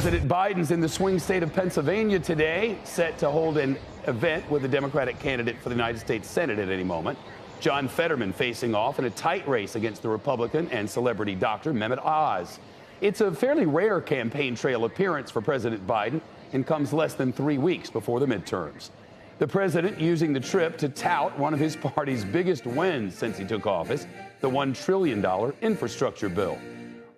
President Biden's in the swing state of Pennsylvania today, set to hold an event with the Democratic candidate for the United States Senate at any moment. John Fetterman facing off in a tight race against the Republican and celebrity doctor Mehmet Oz. It's a fairly rare campaign trail appearance for President Biden and comes less than 3 weeks before the midterms. The president using the trip to tout one of his party's biggest wins since he took office, the $1 trillion infrastructure bill.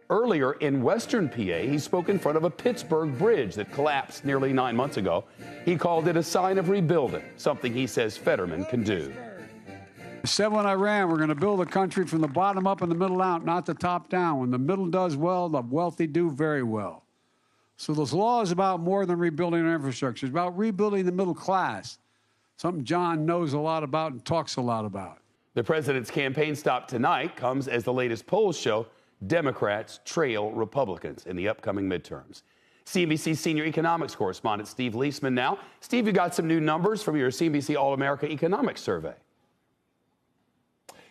Earlier in Western PA, he spoke in front of a Pittsburgh bridge that collapsed nearly 9 months ago. He called it a sign of rebuilding, something he says Fetterman can do. I said when I ran, we're going to build a country from the bottom up and the middle out, not the top down. When the middle does well, the wealthy do very well. So this law is about more than rebuilding our infrastructure. It's about rebuilding the middle class, something John knows a lot about and talks a lot about. The president's campaign stop tonight comes as the latest polls show Democrats trail Republicans in the upcoming midterms. CNBC senior economics correspondent Steve Leisman now. Steve, you got some new numbers from your CNBC All-America Economics Survey.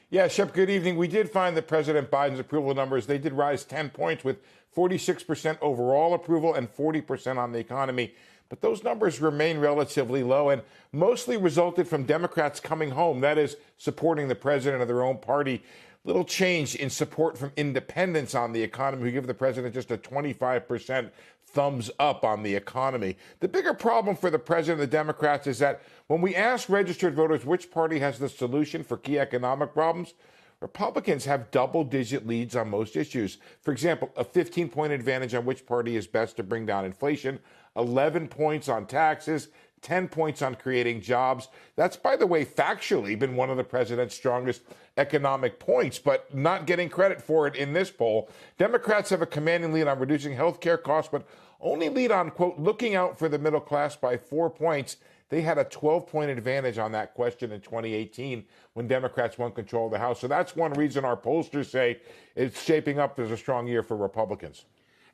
Yeah, Shep, good evening. We did find that President Biden's approval numbers, they did rise 10 points with 46% overall approval and 40% on the economy. But those numbers remain relatively low and mostly resulted from Democrats coming home, that is, supporting the president of their own party. Little change in support from independents on the economy, who give the president just a 25% thumbs up on the economy. The bigger problem for the president and the Democrats is that when we ask registered voters which party has the solution for key economic problems, Republicans have double-digit leads on most issues. For example, a 15-point advantage on which party is best to bring down inflation, 11 points on taxes, 10 points on creating jobs. That's, by the way, factually been one of the president's strongest economic points, but not getting credit for it in this poll. Democrats have a commanding lead on reducing health care costs, but only lead on, quote, looking out for the middle class by 4 points. They had a 12-point advantage on that question in 2018 when Democrats won control of the House. So that's one reason our pollsters say it's shaping up as a strong year for Republicans.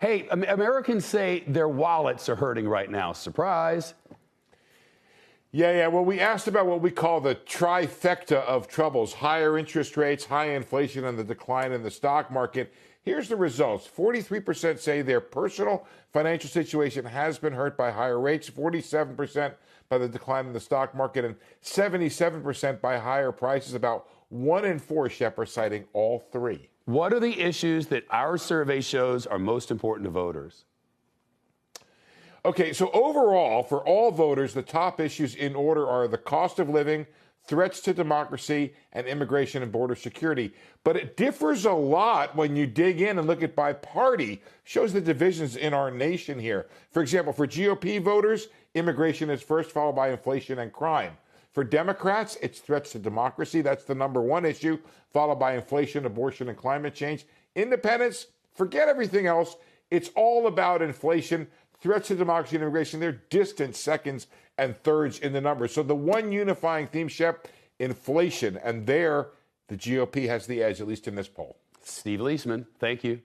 Hey, Americans say their wallets are hurting right now. Surprise. Yeah. Well, we asked about what we call the trifecta of troubles: higher interest rates, high inflation, and the decline in the stock market. Here's the results. 43% say their personal financial situation has been hurt by higher rates, 47% by the decline in the stock market, and 77% by higher prices. About 1 in 4, Shep, are citing all three. What are the issues that our survey shows are most important to voters? Okay, so overall, for all voters, the top issues in order are the cost of living, threats to democracy, and immigration and border security. But it differs a lot when you dig in and look at by party. Shows the divisions in our nation here. For example, for GOP voters, immigration is first, followed by inflation and crime. For Democrats, it's threats to democracy. That's the number one issue, followed by inflation, abortion, and climate change. Independents, forget everything else. It's all about inflation, threats to democracy, and immigration. They're distant seconds and thirds in the numbers. So the one unifying theme, Shep, inflation. And there, the GOP has the edge, at least in this poll. Steve Leisman, thank you.